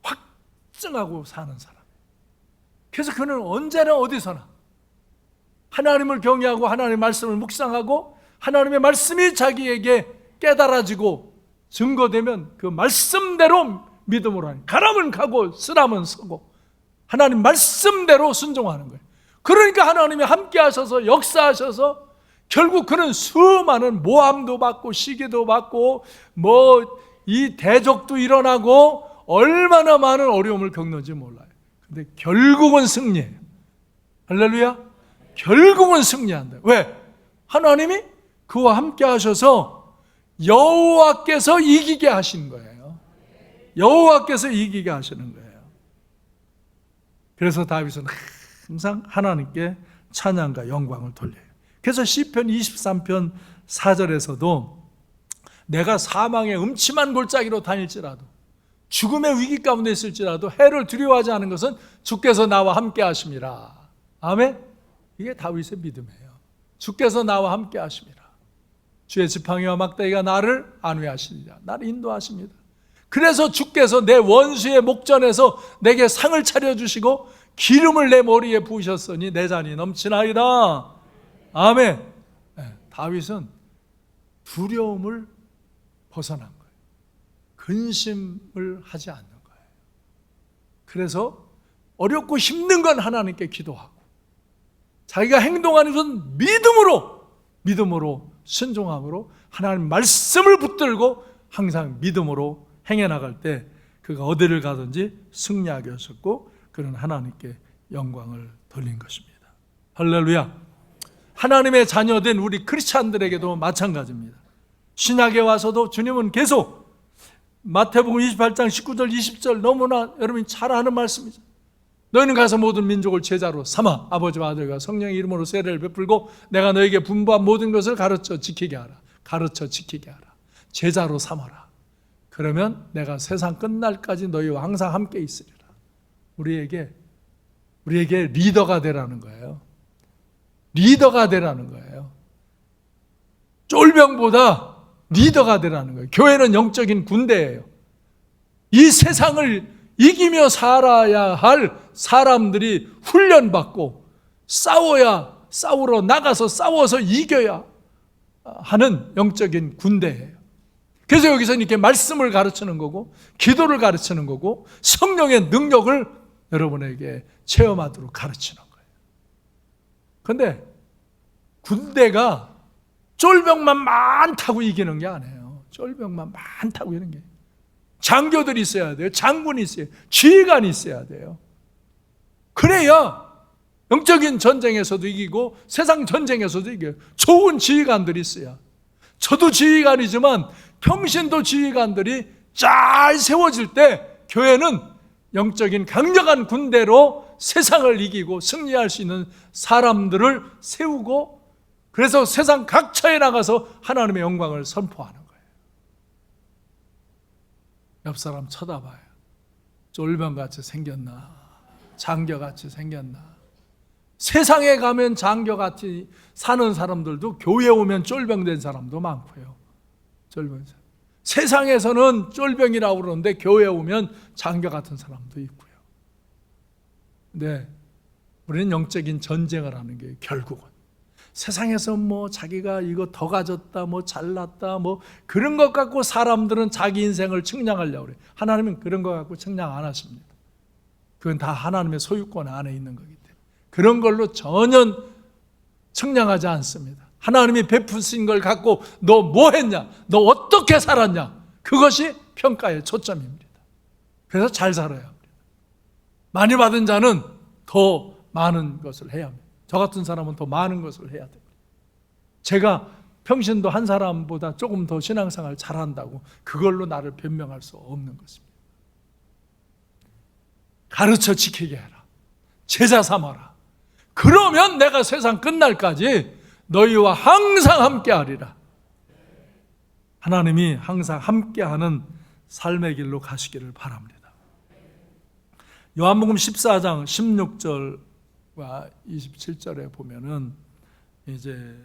확증하고 사는 사람이에요. 그래서 그는 언제나 어디서나 하나님을 경외하고 하나님의 말씀을 묵상하고 하나님의 말씀이 자기에게 깨달아지고 증거되면 그 말씀대로 믿음으로 하니, 가라면 가고 쓰라면 서고 하나님 말씀대로 순종하는 거예요. 그러니까 하나님이 함께 하셔서 역사하셔서 결국 그는 수많은 모함도 받고 시기도 받고 이 대적도 일어나고 얼마나 많은 어려움을 겪는지 몰라요. 근데 결국은 승리해요. 할렐루야. 결국은 승리한다. 왜? 하나님이 그와 함께 하셔서 여호와께서 이기게 하신 거예요. 여호와께서 이기게 하시는 거예요. 그래서 다윗은 항상 하나님께 찬양과 영광을 돌려요. 그래서 시편 23편 4절에서도 내가 사망의 음침한 골짜기로 다닐지라도, 죽음의 위기 가운데 있을지라도 해를 두려워하지 않은 것은 주께서 나와 함께 하심이라. 아멘. 이게 다윗의 믿음이에요. 주께서 나와 함께 하심이라. 주의 지팡이와 막대기가 나를 안위하시리라. 나를 인도하십니다. 그래서 주께서 내 원수의 목전에서 내게 상을 차려주시고 기름을 내 머리에 부으셨으니 내 잔이 넘치나이다. 아멘. 다윗은 두려움을 벗어난 거예요. 근심을 하지 않는 거예요. 그래서 어렵고 힘든 건 하나님께 기도하고, 자기가 행동하는 것은 믿음으로 순종함으로 하나님 말씀을 붙들고 항상 믿음으로 행해 나갈 때 그가 어디를 가든지 승리하게 하셨고, 그는 하나님께 영광을 돌린 것입니다. 할렐루야. 하나님의 자녀된 우리 크리스찬들에게도 마찬가지입니다. 신약에 와서도 주님은 계속 마태복음 28장 19절 20절 너무나 여러분이 잘 아는 말씀이죠. 너희는 가서 모든 민족을 제자로 삼아 아버지와 아들과 성령의 이름으로 세례를 베풀고 내가 너에게 분부한 모든 것을 가르쳐 지키게 하라. 제자로 삼아라. 그러면 내가 세상 끝날까지 너희와 항상 함께 있으리라. 우리에게 리더가 되라는 거예요. 리더가 되라는 거예요. 쫄병보다 리더가 되라는 거예요. 교회는 영적인 군대예요. 이 세상을 이기며 살아야 할 사람들이 훈련받고 싸우러 나가서 싸워서 이겨야 하는 영적인 군대예요. 그래서 여기서 이렇게 말씀을 가르치는 거고, 기도를 가르치는 거고, 성령의 능력을 여러분에게 체험하도록 가르치는 거예요. 그런데 군대가 쫄병만 많다고 이기는 게 아니에요. 쫄병만 많다고 이기는 게, 장교들이 있어야 돼요. 장군이 있어야 돼요. 지휘관이 있어야 돼요. 그래야 영적인 전쟁에서도 이기고 세상 전쟁에서도 이겨요. 좋은 지휘관들이 있어야. 저도 지휘관이지만 평신도 지휘관들이 잘 세워질 때 교회는 영적인 강력한 군대로 세상을 이기고 승리할 수 있는 사람들을 세우고, 그래서 세상 각처에 나가서 하나님의 영광을 선포하는 거예요. 옆 사람 쳐다봐요. 쫄병같이 생겼나, 장겨같이 생겼나. 세상에 가면 장겨같이 사는 사람들도 교회 오면 쫄병된 사람도 많고요. 쫄병. 세상에서는 쫄병이라고 그러는데 교회 오면 장겨 같은 사람도 있고요. 근데 우리는 영적인 전쟁을 하는 게 결국은 세상에서 뭐 자기가 이거 더 가졌다, 뭐 잘났다, 뭐 그런 것 갖고 사람들은 자기 인생을 측량하려고 그래요. 하나님은 그런 것 갖고 측량 안 하십니다. 그건 다 하나님의 소유권 안에 있는 거기 때문에 그런 걸로 전혀 측량하지 않습니다. 하나님이 베푸신 걸 갖고 너 뭐 했냐, 너 어떻게 살았냐, 그것이 평가의 초점입니다. 그래서 잘 살아야 합니다. 많이 받은 자는 더 많은 것을 해야 합니다. 저 같은 사람은 더 많은 것을 해야 됩니다. 제가 평신도 한 사람보다 조금 더 신앙생활 잘한다고 그걸로 나를 변명할 수 없는 것입니다. 가르쳐 지키게 해라. 제자 삼아라. 그러면 내가 세상 끝날까지 너희와 항상 함께하리라. 하나님이 항상 함께하는 삶의 길로 가시기를 바랍니다. 요한복음 14장 16절과 27절에 보면은 이제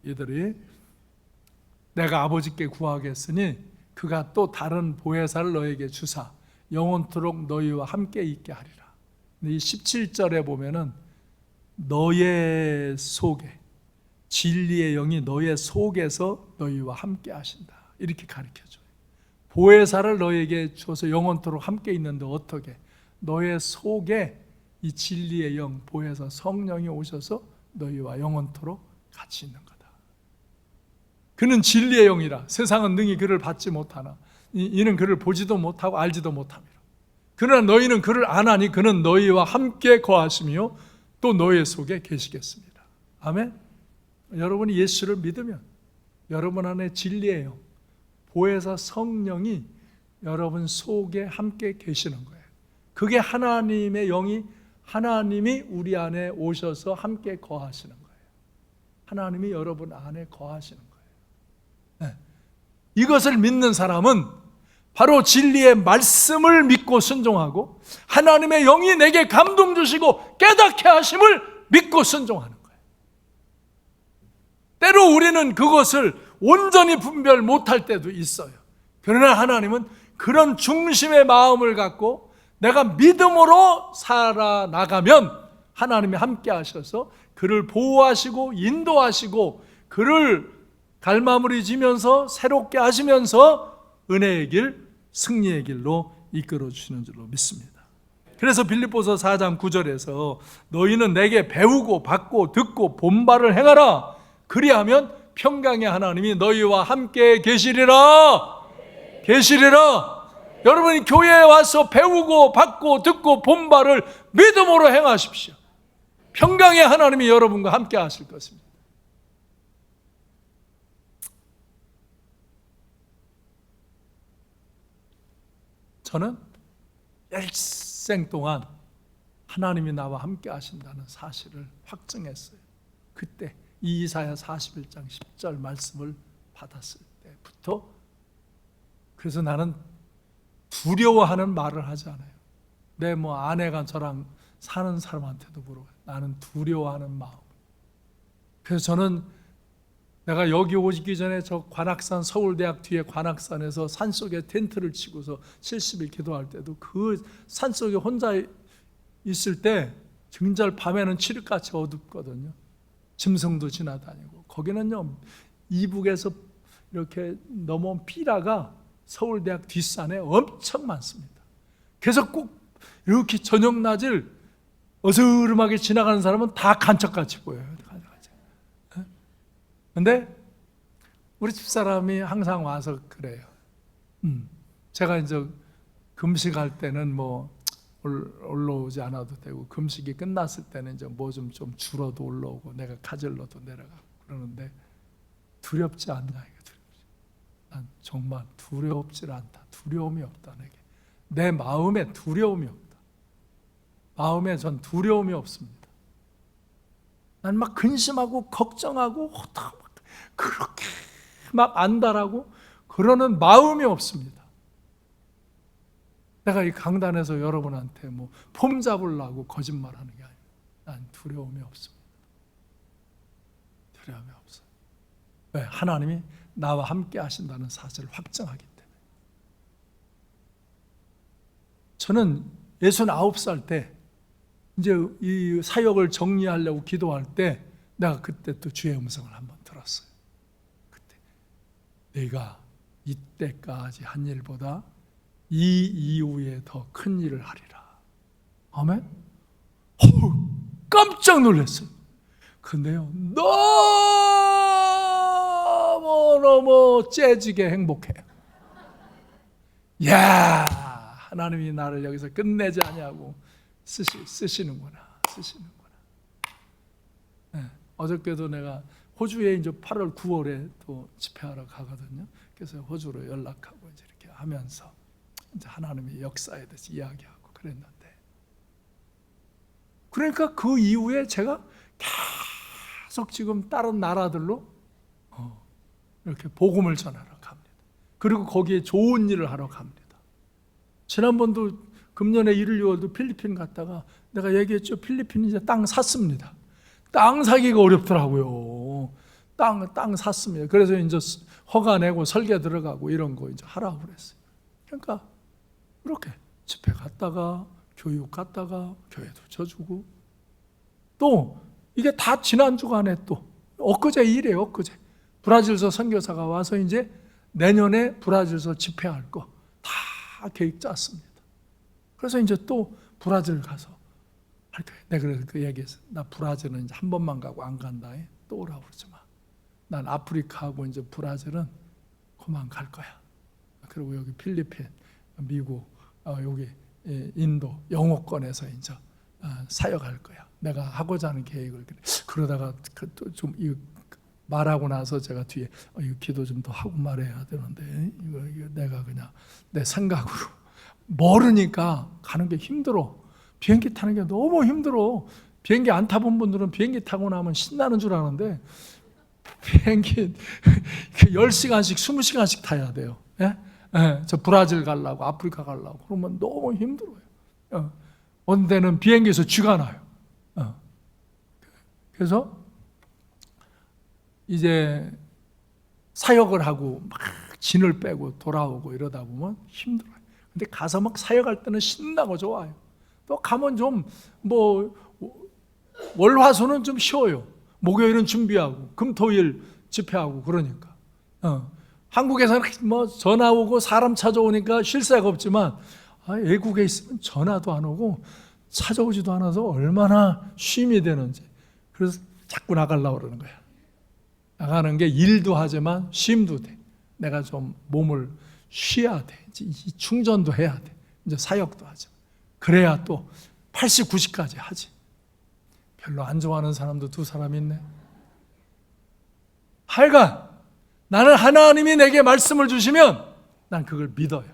이들이 내가 아버지께 구하겠으니 그가 또 다른 보혜사를 너에게 주사 영원토록 너희와 함께 있게 하리라. 이 17절에 보면은 너의 속에 진리의 영이 너의 속에서 너희와 함께 하신다. 이렇게 가르쳐줘요. 보혜사를 너에게 줘서 영원토록 함께 있는데 어떻게? 너의 속에 이 진리의 영, 보혜사 성령이 오셔서 너희와 영원토록 같이 있는 거다. 그는 진리의 영이라 세상은 능히 그를 받지 못하나 이는 그를 보지도 못하고 알지도 못함이라. 그러나 너희는 그를 아나니 그는 너희와 함께 거하시며 또 너희 속에 계시겠습니다. 아멘. 여러분이 예수를 믿으면 여러분 안에 진리의 영, 보혜사 성령이 여러분 속에 함께 계시는 거예요. 그게 하나님의 영이 하나님이 우리 안에 오셔서 함께 거하시는 거예요. 하나님이 여러분 안에 거하시는 거예요. 네. 이것을 믿는 사람은 바로 진리의 말씀을 믿고 순종하고 하나님의 영이 내게 감동 주시고 깨닫게 하심을 믿고 순종하는 거예요. 때로 우리는 그것을 온전히 분별 못할 때도 있어요. 그러나 하나님은 그런 중심의 마음을 갖고 내가 믿음으로 살아나가면 하나님이 함께 하셔서 그를 보호하시고 인도하시고 그를 갈마무리 지면서 새롭게 하시면서 은혜의 길, 승리의 길로 이끌어 주시는 줄로 믿습니다. 그래서 빌립보서 4장 9절에서 너희는 내게 배우고 받고 듣고 본바를 행하라. 그리하면 평강의 하나님이 너희와 함께 계시리라. 계시리라. 여러분이 교회에 와서 배우고 받고 듣고 본바를 믿음으로 행하십시오. 평강의 하나님이 여러분과 함께 하실 것입니다. 저는 일생 동안 하나님이 나와 함께 하신다는 사실을 확증했어요. 그때 이사야 41장 10절 말씀을 받았을 때부터. 그래서 나는 두려워하는 말을 하지 않아요. 내 아내가 저랑 사는 사람한테도 물어봐요. 나는 두려워하는 마음. 그래서 저는 내가 여기 오기 전에 저 관악산 서울대학 뒤에 관악산에서 산속에 텐트를 치고서 70일 기도할 때도 그 산속에 혼자 있을 때 정말 밤에는 칠흑같이 어둡거든요. 짐승도 지나다니고 거기는요 이북에서 이렇게 넘어온 삐라가 서울대학 뒷산에 엄청 많습니다. 그래서 꼭 이렇게 저녁 낮을 어스름하게 지나가는 사람은 다 간척같이 보여요. 그런데 우리 집사람이 항상 와서 그래요. 제가 이제 금식할 때는 올라오지 않아도 되고 금식이 끝났을 때는 이제 좀 줄어도 올라오고 내가 가절러도 내려가고 그러는데 두렵지 않냐 이게 두렵지. 난 정말 두렵지 않다. 두려움이 없다 내게. 내 마음에 두려움이 없다. 마음에 전 두려움이 없습니다. 난 막 근심하고 걱정하고 그렇게 막 안달하고 그러는 마음이 없습니다. 내가 이 강단에서 여러분한테 폼 잡으려고 거짓말하는 게 아니에요. 난 두려움이 없습니다. 두려움이 없어요. 왜? 하나님이 나와 함께 하신다는 사실을 확증하기 때문에. 저는 69살 때 이제 이 사역을 정리하려고 기도할 때 내가 그때 또 주의 음성을 한번 들었어요. 그때 내가 이때까지 한 일보다 이 이후에 더 큰 일을 하리라. 아멘? 깜짝 놀랐어요. 근데요, 너무너무 재지게 행복해요. 야, 하나님이 나를 여기서 끝내지 아니하고 쓰시는구나. 네, 어저께도 내가 호주에 이제 8월, 9월에 또 집회하러 가거든요. 그래서 호주로 연락하고 이제 이렇게 하면서 이제 하나님의 역사에 대해서 이야기하고 그랬는데, 그러니까 그 이후에 제가 계속 지금 다른 나라들로 이렇게 복음을 전하러 갑니다. 그리고 거기에 좋은 일을 하러 갑니다. 지난번도 금년에 1월, 6월도 필리핀 갔다가 내가 얘기했죠. 필리핀 이제 땅 샀습니다. 땅 사기가 어렵더라고요. 땅 샀습니다. 그래서 이제 허가 내고 설계 들어가고 이런 거 이제 하라고 그랬어요. 그러니까 이렇게 집회 갔다가 교육 갔다가 교회도 쳐주고, 또 이게 다 지난주간에 또 엊그제 일이에요. 엊그제 브라질서 선교사가 와서 이제 내년에 브라질서 집회할 거 다 계획 짰습니다. 그래서 이제 또 브라질 가서 할 거예요. 내가 그래서 그 얘기했어. 나 브라질은 이제 한 번만 가고 안 간다. 또 오라고 그러지 마. 난 아프리카하고 이제 브라질은 그만 갈 거야. 그리고 여기 필리핀, 미국, 여기 인도, 영어권에서 이제 사역할 거야. 내가 하고자 하는 계획을. 그러다가 좀 말하고 나서 제가 뒤에 이거 기도 좀 더 하고 말해야 되는데 이거 내가 그냥 내 생각으로 모르니까 가는 게 힘들어. 비행기 타는 게 너무 힘들어. 비행기 안 타본 분들은 비행기 타고 나면 신나는 줄 아는데 비행기 10시간씩 20시간씩 타야 돼요. 예? 예, 저 브라질 가려고 아프리카 가려고 그러면 너무 힘들어요. 어느 데는 비행기에서 쥐가 나요. 그래서 이제 사역을 하고 막 진을 빼고 돌아오고 이러다 보면 힘들어요. 근데 가서 막 사역할 때는 신나고 좋아요. 또 가면 좀 월화수는 좀 쉬어요. 목요일은 준비하고 금토일 집회하고 그러니까. 한국에서는 전화 오고 사람 찾아오니까 쉴 새가 없지만 외국에 있으면 전화도 안 오고 찾아오지도 않아서 얼마나 쉼이 되는지. 그래서 자꾸 나가려고 그러는 거야. 나가는 게 일도 하지만 쉼도 돼. 내가 좀 몸을 쉬어야 돼. 충전도 해야 돼. 이제 사역도 하죠. 그래야 또 80, 90까지 하지. 별로 안 좋아하는 사람도 2사람 있네. 하여간 나는 하나님이 내게 말씀을 주시면 난 그걸 믿어요.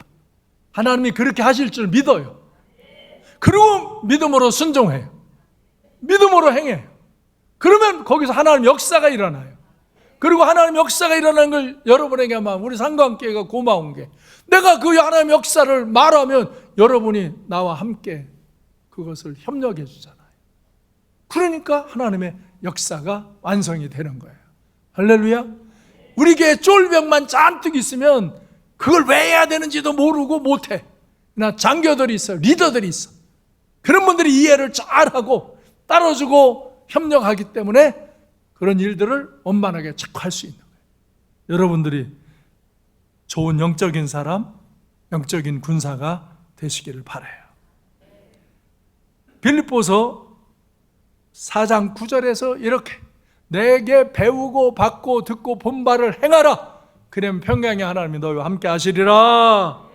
하나님이 그렇게 하실 줄 믿어요. 그리고 믿음으로 순종해요. 믿음으로 행해요. 그러면 거기서 하나님 역사가 일어나요. 그리고 하나님 역사가 일어나는 걸 여러분에게만, 우리 상관교회가 고마운 게, 내가 그 하나님 역사를 말하면 여러분이 나와 함께 그것을 협력해 주잖아요. 그러니까 하나님의 역사가 완성이 되는 거예요. 할렐루야. 우리 교회 쫄병만 잔뜩 있으면 그걸 왜 해야 되는지도 모르고 못해. 나 장교들이 있어, 리더들이 있어. 그런 분들이 이해를 잘하고 따라주고 협력하기 때문에 그런 일들을 원만하게 자꾸 할 수 있는 거예요. 여러분들이 좋은 영적인 사람, 영적인 군사가 되시기를 바라요. 빌립보서 4장 9절에서 이렇게 내게 배우고 받고 듣고 본 바를 행하라. 그러면 평강의 하나님이 너희와 함께 하시리라.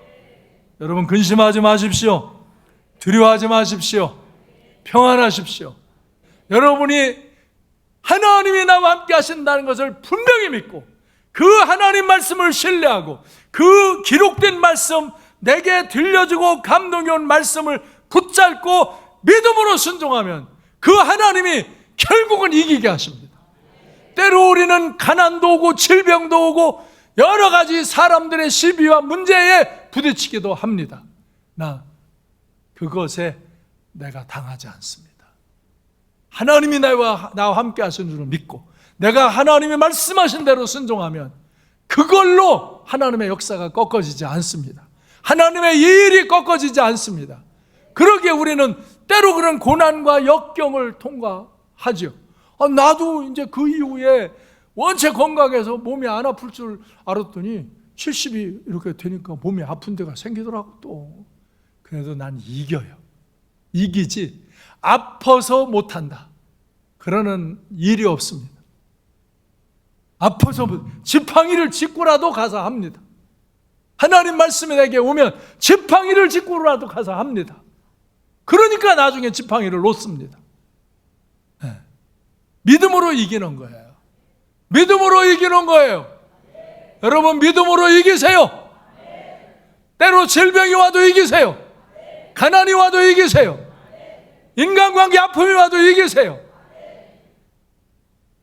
여러분 근심하지 마십시오. 두려워하지 마십시오. 평안하십시오. 여러분이 하나님이 나와 함께 하신다는 것을 분명히 믿고 그 하나님 말씀을 신뢰하고 그 기록된 말씀, 내게 들려주고 감동이 온 말씀을 붙잡고 믿음으로 순종하면 그 하나님이 결국은 이기게 하십니다. 때로 우리는 가난도 오고 질병도 오고 여러 가지 사람들의 시비와 문제에 부딪히기도 합니다. 그것에 내가 당하지 않습니다. 하나님이 나와 함께 하신 줄을 믿고 내가 하나님의 말씀하신 대로 순종하면 그걸로 하나님의 역사가 꺾어지지 않습니다. 하나님의 일이 꺾어지지 않습니다. 그러기에 우리는 때로 그런 고난과 역경을 통과하죠. 나도 이제 그 이후에 원체 건강해서 몸이 안 아플 줄 알았더니 70이 이렇게 되니까 몸이 아픈 데가 생기더라고 또. 그래도 난 이겨요. 이기지 아파서 못한다 그러는 일이 없습니다. 아파서 지팡이를 짚고라도 가서 합니다. 하나님 말씀이 내게 오면 지팡이를 짚고라도 가서 합니다. 그러니까 나중에 지팡이를 놓습니다. 네. 믿음으로 이기는 거예요. 믿음으로 이기는 거예요. 여러분 믿음으로 이기세요. 때로 질병이 와도 이기세요. 가난이 와도 이기세요. 인간관계 아픔이 와도 이기세요.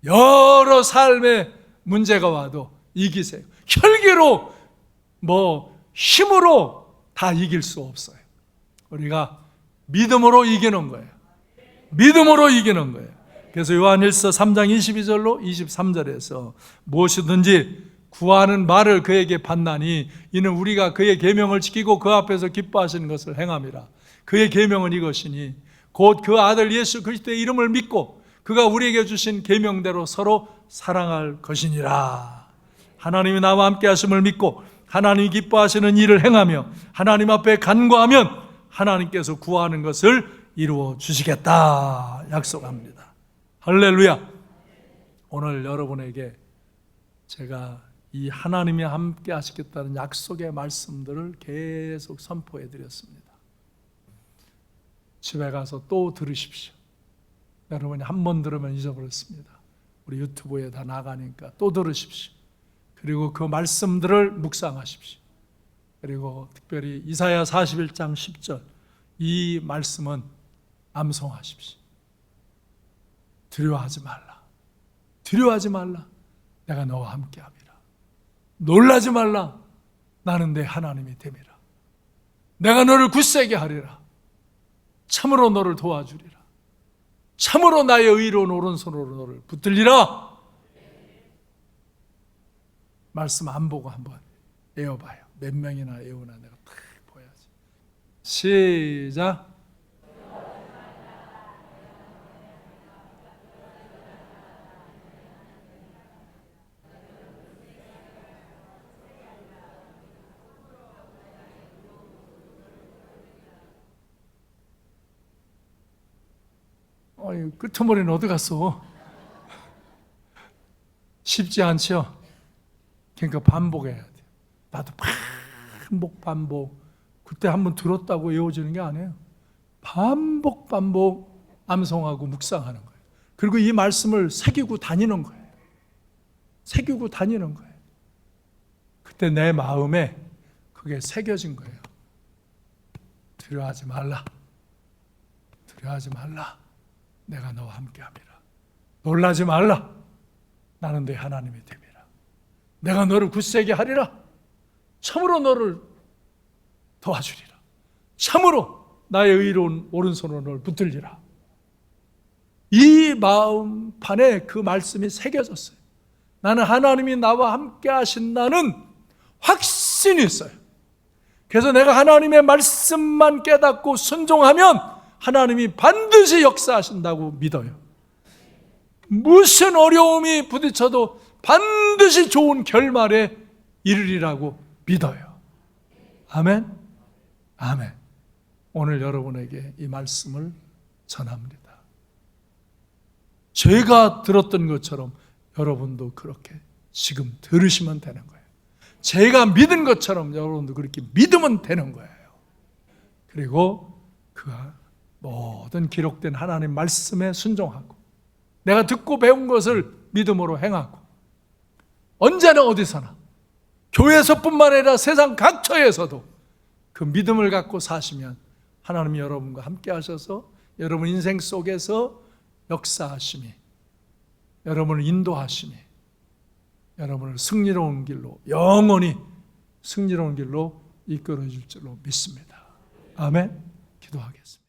여러 삶의 문제가 와도 이기세요. 혈기로 힘으로 다 이길 수 없어요. 우리가 믿음으로 이기는 거예요. 믿음으로 이기는 거예요. 그래서 요한일서 3장 22절로 23절에서 무엇이든지 구하는 말을 그에게 받나니 이는 우리가 그의 계명을 지키고 그 앞에서 기뻐하시는 것을 행함이라. 그의 계명은 이것이니 곧 그 아들 예수 그리스도의 이름을 믿고 그가 우리에게 주신 계명대로 서로 사랑할 것이니라. 하나님이 나와 함께 하심을 믿고 하나님이 기뻐하시는 일을 행하며 하나님 앞에 간구하면 하나님께서 구하는 것을 이루어 주시겠다 약속합니다. 할렐루야. 오늘 여러분에게 제가 이 하나님이 함께 하시겠다는 약속의 말씀들을 계속 선포해 드렸습니다. 집에 가서 또 들으십시오. 여러분이 한 번 들으면 잊어버렸습니다. 우리 유튜브에 다 나가니까 또 들으십시오. 그리고 그 말씀들을 묵상하십시오. 그리고 특별히 이사야 41장 10절 이 말씀은 암송하십시오. 두려워하지 말라. 두려워하지 말라. 내가 너와 함께함이라. 놀라지 말라. 나는 내 하나님이 됨이라. 내가 너를 굳세게 하리라. 참으로 너를 도와주리라. 참으로 나의 의로운 오른손으로 너를 붙들리라. 말씀 안 보고 한번 외워봐요. 몇 명이나 외우나 내가 딱 보야지. 시작. 끄트머리는 어디 갔어? 쉽지 않죠? 그러니까 반복해야 돼. 나도 반복. 그때 한번 들었다고 외워지는 게 아니에요. 반복 암송하고 묵상하는 거예요. 그리고 이 말씀을 새기고 다니는 거예요. 새기고 다니는 거예요. 그때 내 마음에 그게 새겨진 거예요. 두려워하지 말라. 두려워하지 말라. 내가 너와 함께함이라. 놀라지 말라. 나는 내 하나님이 됨이라. 내가 너를 굳세게 하리라. 참으로 너를 도와주리라. 참으로 나의 의로운 오른손으로 너를 붙들리라. 이 마음판에 그 말씀이 새겨졌어요. 나는 하나님이 나와 함께 하신다는 확신이 있어요. 그래서 내가 하나님의 말씀만 깨닫고 순종하면 하나님이 반드시 역사하신다고 믿어요. 무슨 어려움이 부딪혀도 반드시 좋은 결말에 이르리라고 믿어요. 아멘? 아멘. 오늘 여러분에게 이 말씀을 전합니다. 제가 들었던 것처럼 여러분도 그렇게 지금 들으시면 되는 거예요. 제가 믿은 것처럼 여러분도 그렇게 믿으면 되는 거예요. 그리고 그 모든 기록된 하나님 말씀에 순종하고 내가 듣고 배운 것을 믿음으로 행하고 언제나 어디서나 교회에서뿐만 아니라 세상 각처에서도 그 믿음을 갖고 사시면 하나님이 여러분과 함께 하셔서 여러분 인생 속에서 역사하심이 여러분을 인도하심이 여러분을 승리로운 길로 영원히 승리로운 길로 이끌어 줄 줄로 믿습니다. 아멘. 기도하겠습니다.